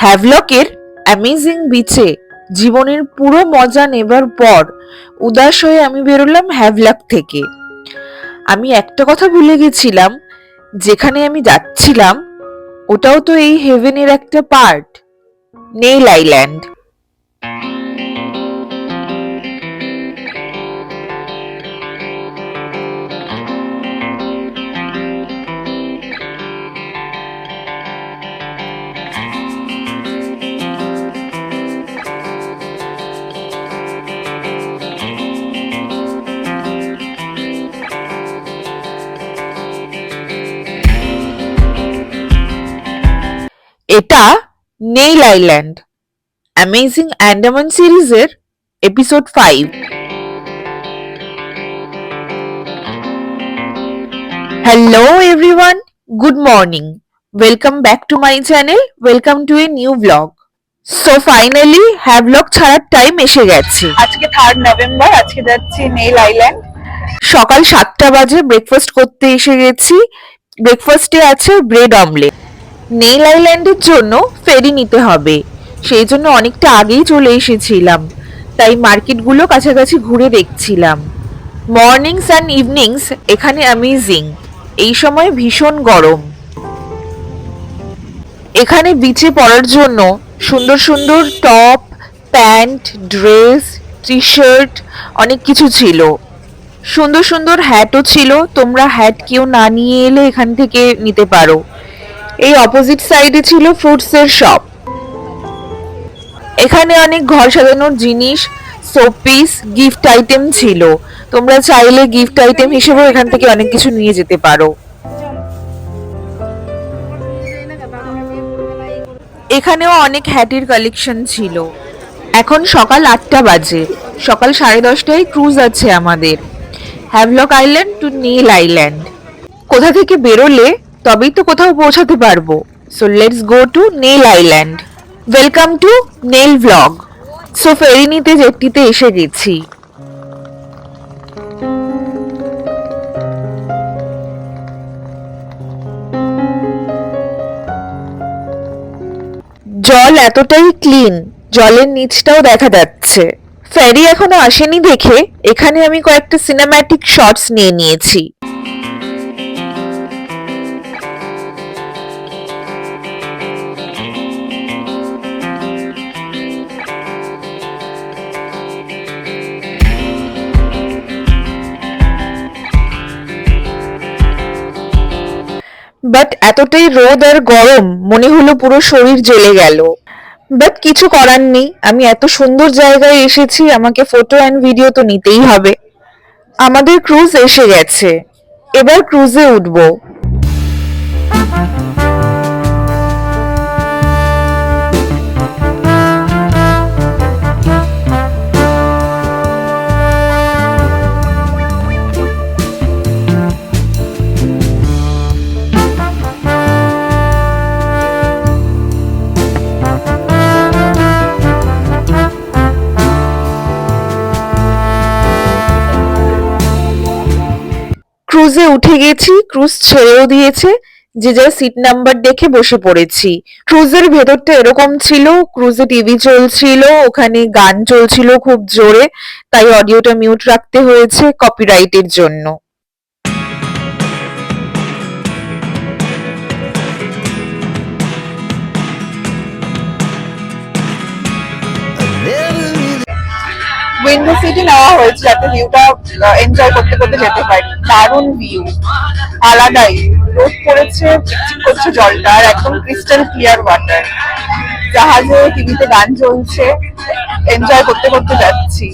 হ্যাভলকের amazing বিচে জীবনের পুরো মজা নেবার পর উদাস হয়ে আমি বেরোলাম হ্যাভলক থেকে। আমি একটা কথা ভুলে গেছিলাম, যেখানে আমি যাচ্ছিলাম ওটাও তো এই হেভেনের একটা পার্ট, নেইল আইল্যান্ড। এটা নেইল আইল্যান্ড, অ্যামেজিং অ্যান্ডামান সিরিজের episode 5। Hello everyone, good morning, welcome back to my channel, welcome to a new blog. So finally Havelock ছাড়ার টাইম এসে গেছে। আজকে 3 নভেম্বর। আজকে যাচ্ছি নেইল আইল্যান্ড। সকাল 7টা বাজে ব্রেকফাস্ট করতে এসে গেছি। ব্রেকফাস্টে আছে ব্রেড অমলেট। নেইল আইল্যান্ডের জন্য ফেরি নিতে হবে, সেই জন্য অনেকটা আগেই চলে এসেছিলাম, তাই মার্কেটগুলো কাছাকাছি ঘুরে দেখছিলাম। মর্নিংস অ্যান্ড ইভিনিংস এখানে অ্যামেজিং, এই সময় ভীষণ গরম। এখানে বিচে পরার জন্য সুন্দর সুন্দর top, pant, dress, T shirt অনেক কিছু ছিল। সুন্দর সুন্দর হ্যাটও ছিল, তোমরা হ্যাট কেউ না নিয়ে এলে এখান থেকে নিতে পারো। এই অপোজিট সাইডে ছিল ফ্রুটসের শপ। এখানে অনেক ঘর সাজানোর জিনিস, শোপিস, গিফট আইটেম ছিল। তোমরা চাইলে গিফট আইটেম হিসেবেও এখান থেকে অনেক কিছু নিয়ে যেতে পারো। এখানেও অনেক হ্যাটের কালেকশন ছিল। এখন সকাল 8টা বাজে, সকাল 10:30টায় ক্রুজ আছে আমাদের, Havelock Island to Neil Island. কোথা থেকে বেরোলে তবেই তো কোথাও পৌঁছাতে পারবো। So let's go to Neil Island. Welcome to Neil blog. So ferry নিতে জেটিতে এসে গেছি। জল এতটাই ক্লিন, জলের নিচটাও দেখা যাচ্ছে। ফেরি এখনো আসেনি দেখে এখানে আমি কয়েকটা সিনেম্যাটিক শটস নিয়ে নিয়েছি। বাট এতটাই রোদ আর গরম, মনে হলো পুরো শরীর জ্বলে গেল। বাট কিছু করার নেই, আমি এত সুন্দর জায়গায় এসেছি, আমাকে ফটো অ্যান্ড ভিডিও তো নিতেই হবে। আমাদের ক্রুজ এসে গেছে, এবার ক্রুজে উঠবো। ক্রুজে উঠে গেছি, ক্রুজ ছেড়েও দিয়েছে, যে যার সিট নাম্বার দেখে বসে পড়েছি। ক্রুজের ভেতরটা এরকম ছিল, ক্রুজে টিভি চলছিল, ওখানে গান চলছিল খুব জোরে, তাই অডিওটা মিউট রাখতে হয়েছে কপিরাইটের জন্য। উইন্ডো সিটে নেওয়া হয়েছে যাতে ভিউটা এনজয় করতে করতে যেতে পারি। দারুণ ভিউ, আলাদাই। রোদ পড়েছে, চিকচিক করছে জলটা, আর একদম ক্রিস্টাল ক্লিয়ার ওয়াটার। জাহাজে টিভিতে গান চলছে, এনজয় করতে করতে যাচ্ছি।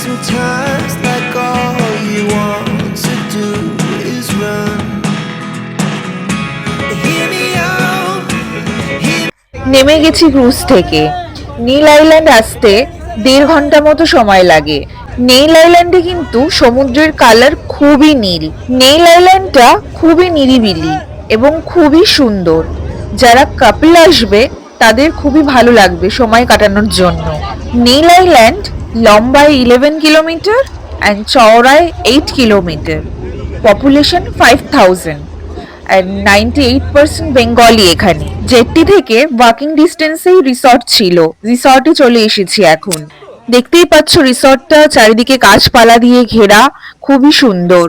Sometimes like all you want to do is run. Hear me out. নেমে গেছি ক্রুজ থেকে। নীল আইল্যান্ড আসতে 1.5 ঘন্টা মতো সময় লাগে। নেইল আইল্যান্ডে কিন্তু সমুদ্রের কালার খুবই নীল। নেইল আইল্যান্ডটা খুবই নিরিবিলি এবং খুবই সুন্দর। যারা কাপল আসবে তাদের খুবই ভালো লাগবে সময় কাটানোর জন্য। নীল আইল্যান্ড লম্বায় 11 কিলোমিটার অ্যান্ড চওড়ায় 8 কিলোমিটার। পপুলেশন 5000 অ্যান্ড 98% বেঙ্গলি এখানে। জেটটি থেকে ওয়াকিং ডিস্টেন্সেই রিসর্ট ছিল, রিসর্টে চলে এসেছি এখন। দেখতেই পাচ্ছ রিসর্টটা চারিদিকে গাছপালা দিয়ে ঘেরা, খুবই সুন্দর,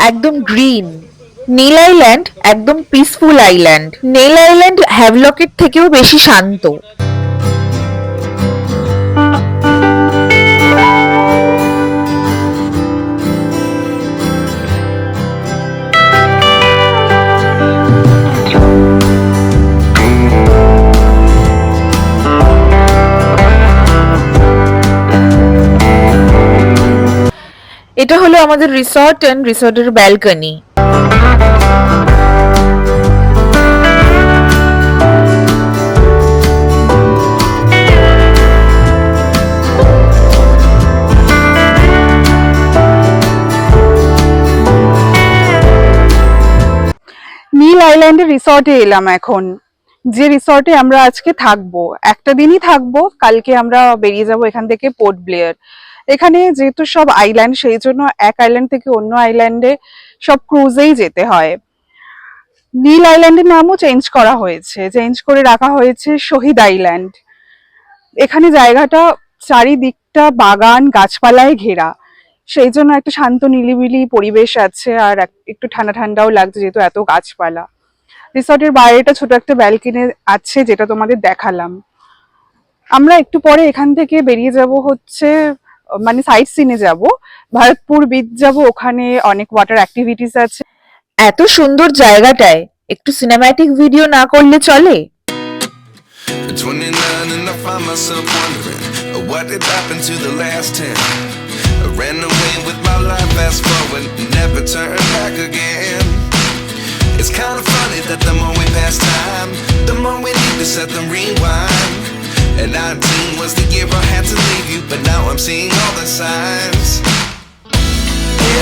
একদম গ্রিন। নীল আইল্যান্ড একদম পিসফুল আইল্যান্ড। নীল আইল্যান্ড হ্যাভলকের থেকেও বেশি শান্ত। এটা হলো আমাদের রিসর্ট এন্ড রিসর্টের ব্যালকনি। নীল আইল্যান্ডের রিসর্টে এলাম এখন, যে রিসর্টে আমরা আজকে থাকবো। একটা দিনই থাকবো, কালকে আমরা বেরিয়ে যাব এখান থেকে পোর্ট ব্লেয়ার। এখানে যেহেতু সব আইল্যান্ড, সেই জন্য এক আইল্যান্ড থেকে অন্য আইল্যান্ডে সব ক্রুজেই যেতে হয়। নীল আইল্যান্ডের নামও চেঞ্জ করা হয়েছে, চেঞ্জ করে রাখা হয়েছে শহীদ আইল্যান্ড। এখানে জায়গাটা চারিদিকটা বাগান গাছপালায় ঘেরা, সেই জন্য একটা শান্ত নিরিবিলি পরিবেশ আছে, আর একটু ঠান্ডা ঠান্ডাও লাগছে যেহেতু এত গাছপালা। রিসর্টের বাইরেটা ছোট একটা ব্যালকনি আছে, যেটা তোমাদের দেখালাম। আমরা একটু পরে এখান থেকে বেরিয়ে যাব হচ্ছে, মানে সাইট সিনে যাব, ভরতপুর বিচ যাব। ওখানে অনেক ওয়াটার অ্যাক্টিভিটিস আছে। এত সুন্দর জায়গাটায় একটু সিনেম্যাটিক ভিডিও না করলে চলে? At 29 and I find myself wondering what did happen to the last 10. I ran away with my life, fast forward, never turn back again. It's kind of funny that the more we pass time, the more we need to set the rewind. And 19 was the year I had to leave you, but now I'm seeing all the signs.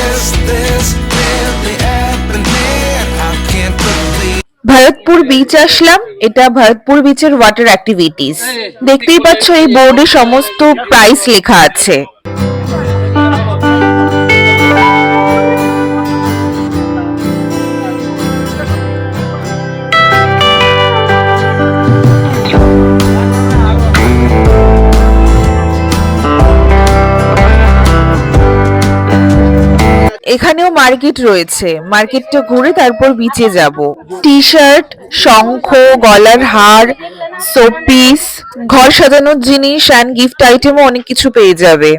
Is this really happening? I can't believe. Bharatpur beach আসলাম, এটা ভরতপুর বিচের water activities. দেখতেই পাচ্ছ এই বোর্ডে সমস্ত price লেখা আছে। এখানেও মার্কেট রয়েছে, মার্কেটটা ঘুরে তারপর বিচে যাব। টি শার্ট, শঙ্খ, গলার হার, শোপিস, ঘর সাজানোর জিনিস অ্যান্ড গিফট আইটেমও অনেক কিছু পেয়ে যাবে।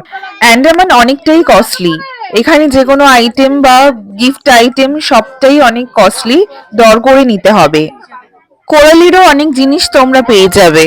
অ্যান্ডামান অনেকটাই কস্টলি, এখানে যে কোনো আইটেম বা গিফট আইটেম সবটাই অনেক কস্টলি, দর করে নিতে হবে। কোরালিরও অনেক জিনিস তোমরা পেয়ে যাবে।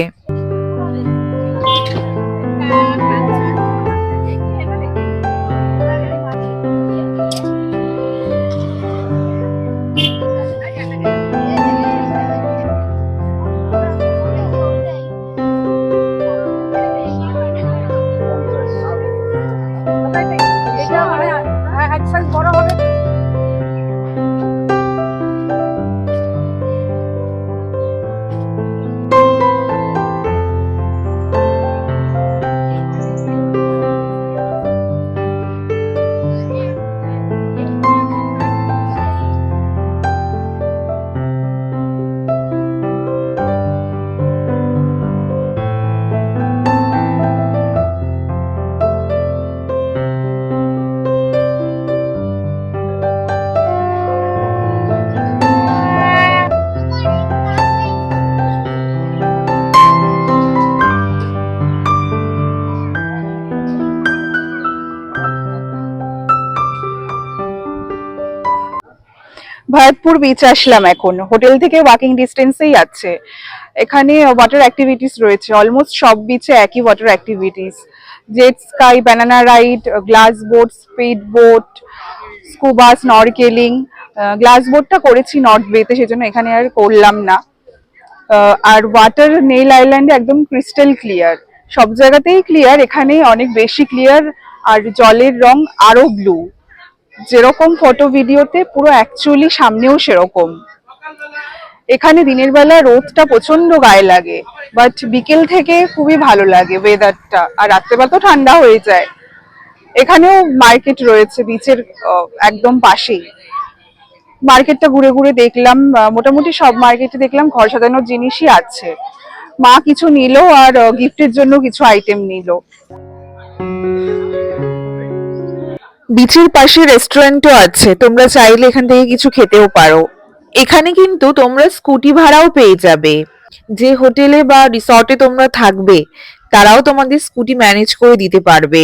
ভরতপুর বিচ আসলাম এখন, হোটেল থেকে ওয়াকিং ডিস্টেন্সেই আছে। এখানে ওয়াটার অ্যাক্টিভিটিস রয়েছে, অলমোস্ট সব বিচে একই water activities. Jet ski, banana ride, glass boat, speed boat, scuba, snorkelling. Glass বোটটা করেছি নর্থ বেতে, সেজন্য এখানে আর করলাম না। আর ওয়াটার নেল আইল্যান্ডে একদম ক্রিস্টাল ক্লিয়ার, সব জায়গাতেই ক্লিয়ার, এখানে অনেক বেশি ক্লিয়ার। আর জলের রং আরো ব্লু, যেরকম ফটো ভিডিওতে পুরো অ্যাকচুয়ালি সামনেও সেরকম। এখানে দিনের বেলা রোদটা প্রচন্ড গায়ে লাগে, বাট বিকেল থেকে খুবই ভালো লাগে ওয়েদারটা, আর রাত্রেবেলা তো ঠান্ডা হয়ে যায়। এখানেও মার্কেট রয়েছে বিচের একদম পাশেই। মার্কেটটা ঘুরে ঘুরে দেখলাম, মোটামুটি সব মার্কেটে দেখলাম ঘর সাজানোর জিনিসই আছে। মা কিছু নিল আর গিফটের জন্য কিছু আইটেম নিল। বিচের পাশে রেস্টুরেন্টও আছে, তোমরা চাইলে এখান থেকে কিছু খেতেও পারো। এখানে কিন্তু তোমরা স্কুটি ভাড়াও পেয়ে যাবে। যে হোটেলে বা রিসর্টে তোমরা থাকবে তারাও তোমাদের স্কুটি ম্যানেজ করে দিতে পারবে।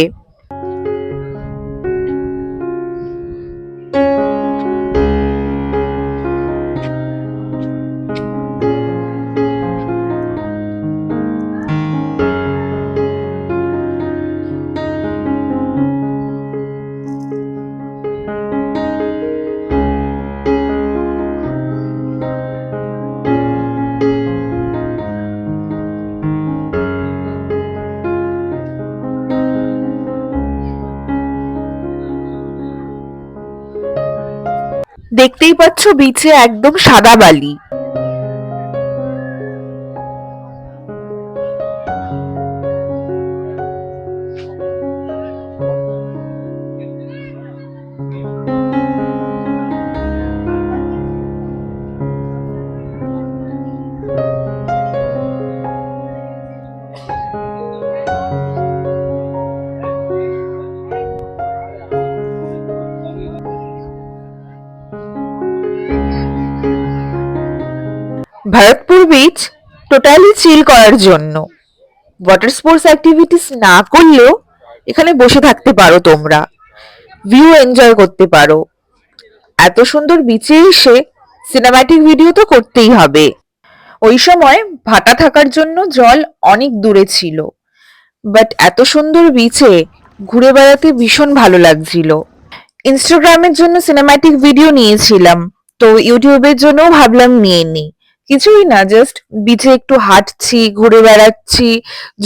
দেখতেই পাচ্ছ বিচে একদম সাদা বালি। ভরতপুর বিচ টোটালি চিল করার জন্য। ওয়াটার স্পোর্টস অ্যাক্টিভিটিস না করলেও এখানে বসে থাকতে পারো, তোমরা ভিউ এনজয় করতে পারো। এত সুন্দর বিচে এসে সিনেম্যাটিক ভিডিও তো করতেই হবে। ওই সময় ভাটা থাকার জন্য জল অনেক দূরে ছিল, বাট এত সুন্দর বিচে ঘুরে বেড়াতে ভীষণ ভালো লাগছিল। ইনস্টাগ্রামের জন্য সিনেম্যাটিক ভিডিও নিয়েছিলাম, তো ইউটিউবের জন্যও ভাবলাম নিয়ে নিই। কিছুই না, জাস্ট বিচে একটু হাঁটছি, ঘুরে বেড়াচ্ছি,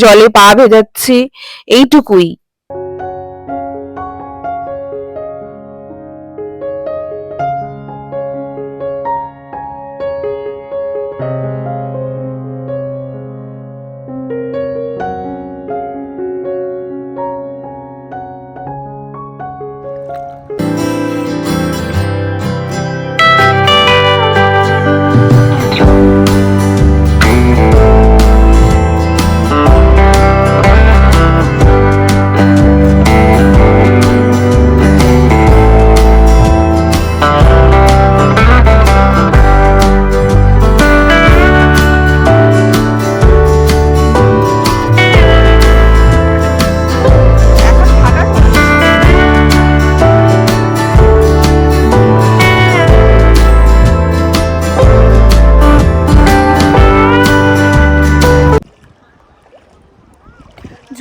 জলে পা ভেজাচ্ছি, এইটুকুই।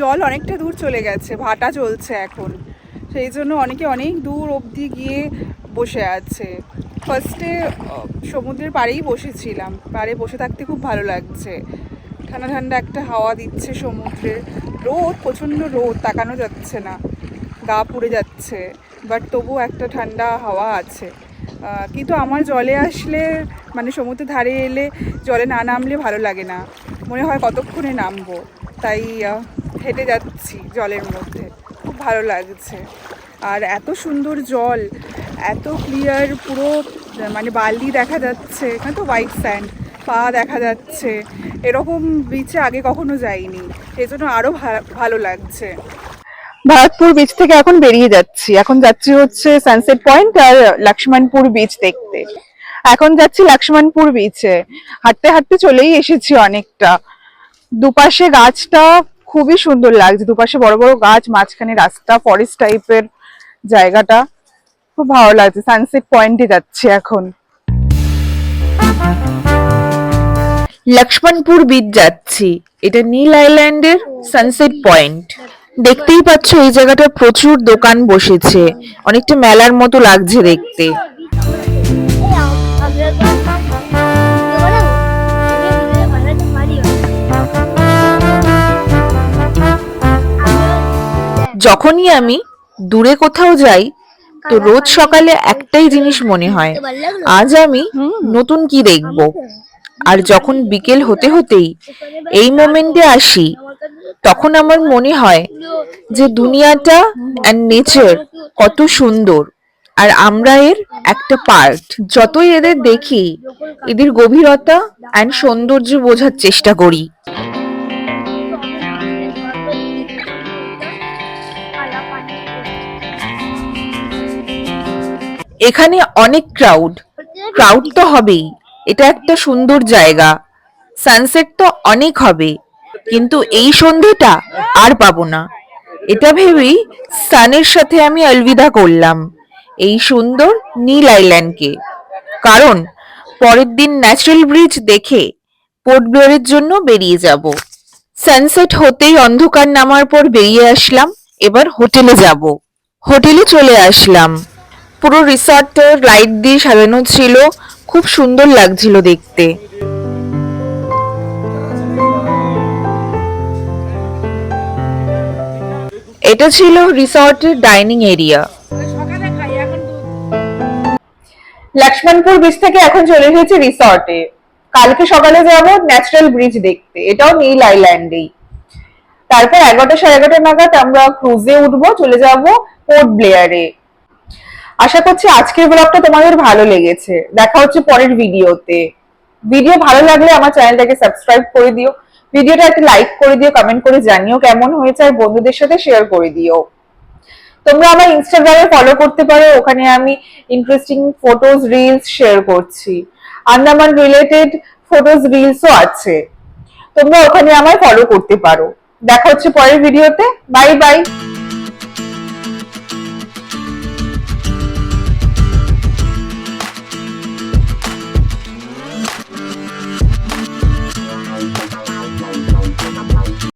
জল অনেকটা দূর চলে গেছে, ভাটা চলছে এখন, সেই জন্য অনেকে অনেক দূর অবধি গিয়ে বসে আছে। ফার্স্টে সমুদ্রের পাড়েই বসেছিলাম, পাড়ে বসে থাকতে খুব ভালো লাগছে, ঠান্ডা ঠান্ডা একটা হাওয়া দিচ্ছে সমুদ্রের। রোদ, প্রচণ্ড রোদ, তাকানো যাচ্ছে না, গা পুড়ে যাচ্ছে, বাট তবু একটা ঠান্ডা হাওয়া আছে। কিন্তু আমার জলে আসলে, মানে সমুদ্রের ধারে এলে জলে না নামলে ভালো লাগে না, মনে হয় কতক্ষণে নামবো, তাই হেঁটে যাচ্ছি জলের মধ্যে, খুব ভালো লাগছে। আর এত সুন্দর জল, এত ক্লিয়ার, পুরো মানে বালি দেখা যাচ্ছে, এখানে তো হোয়াইট স্যান্ড, পা দেখা যাচ্ছে। এরকম বিচে আগে কখনো যাইনি, এই জন্য আরও ভালো লাগছে। ভরতপুর বিচ থেকে এখন বেরিয়ে যাচ্ছি, এখন যাচ্ছি হচ্ছে সানসেট পয়েন্ট আর লক্ষ্মণপুর বিচ দেখতে। এখন যাচ্ছি লক্ষ্মণপুর বিচে, হাঁটতে হাঁটতে চলেই এসেছি অনেকটা। দুপাশে গাছটা খুবই সুন্দর লাগছে, দুপাশে বড় বড় গাছ, মাঝখানে রাস্তা, ফরেস্ট টাইপের জায়গাটা, খুব ভালো লাগছে। সানসেট পয়েন্টে যাচ্ছি এখন। লক্ষ্মণপুর বিচ যাচ্ছি, এটা নীল আইল্যান্ডের সানসেট পয়েন্ট। দেখতেই পাচ্ছ এই জায়গাটা প্রচুর দোকান বসেছে, অনেকটা মেলার মতো লাগছে দেখতে। যখনই আমি দূরে কোথাও যাই তো রোজ সকালে একটাই জিনিস মনে হয়, আজ আমি নতুন কি দেখবো। আর যখন বিকেল হতে হতেই এই মোমেন্টে আসি, তখন আমার মনে হয় যে দুনিয়াটা অ্যান্ড নেচার কত সুন্দর, আর আমরা এর একটা পার্ট। যতই এদের দেখি, এদের গভীরতা অ্যান্ড সৌন্দর্য বোঝার চেষ্টা করি। এখানে অনেক ক্রাউড, ক্রাউড তো হবেই, এটা একটা সুন্দর জায়গা। সানসেট তো অনেক হবে, কিন্তু এই সন্ধেটা আর পাবো না। এটা ভেবেই সানের সাথে আমি আলবিদা করলাম এই সুন্দর নীল আইল্যান্ডকে। কারণ পরের দিন ন্যাচারাল ব্রিজ দেখে পোর্ট ব্লেয়ারের জন্য বেরিয়ে যাব। সানসেট হতেই অন্ধকার নামার পর বেরিয়ে আসলাম, এবার হোটেলে যাব। হোটেলে চলে আসলাম। পুরো রিসর্টটা লাইট দিয়ে সাজানো ছিল, খুব সুন্দর লাগছিল দেখতে। এটা ছিল রিসর্টের ডাইনিং এরিয়া। লক্ষ্মণপুর বিচ থেকে এখন চলে এসেছি রিসর্টে। কালকে সকালে যাব ন্যাচারাল ব্রিজ দেখতে, এটাও নীল আইল্যান্ডেই। তারপর 11টা 11:30 নাগাদ আমরা ক্রুজে উঠবো, চলে যাব পোর্ট ব্লেয়ারে। আশা করছি আজকের ব্লগটা তোমাদের ভালো লেগেছে। দেখা হচ্ছে পরের ভিডিওতে। ভিডিও ভালো লাগলে আমার চ্যানেলটাকে সাবস্ক্রাইব করে দিও, ভিডিওটা একটা লাইক করে দিও, কমেন্ট করে জানিও কেমন হয়েছে, আর বন্ধুদের সাথে শেয়ার করে দিও। তোমরা আমার ইনস্টাগ্রামে ফলো করতে পারো, ওখানে আমি ইন্টারেস্টিং ফটোজ রিলস শেয়ার করছি। আন্দামান রিলেটেড ফটোজ রিলসও আছে, তোমরা ওখানে আমায় ফলো করতে পারো। দেখা হচ্ছে পরের ভিডিওতে। Bye bye.